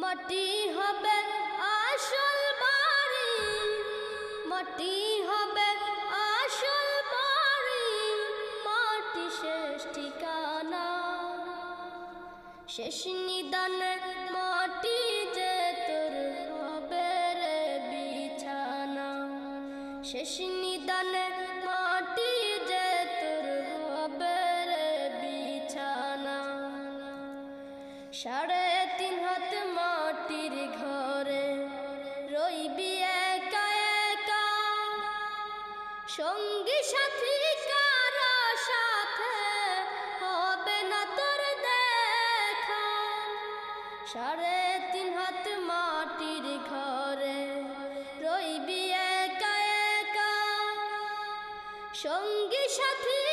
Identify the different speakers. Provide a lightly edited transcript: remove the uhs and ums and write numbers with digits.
Speaker 1: মাটি হবে আসল বাড়ি, মাটি হবে আসল বাড়ি, মাটি শেষ ঠিকানা, শেষ নিদানে মাটি যে তোর হবে রে বিছানা, শেষ নিদানে মাটি যে তোর হবে রে বিছানা। 3.5 হাত মাটির ঘরে রইবি একা একা, সঙ্গী সাথী কারো সাথে হবে না তোর দেখা। 3.5 হাত মাটির ঘরে রইবি একা একা, সঙ্গী সাথী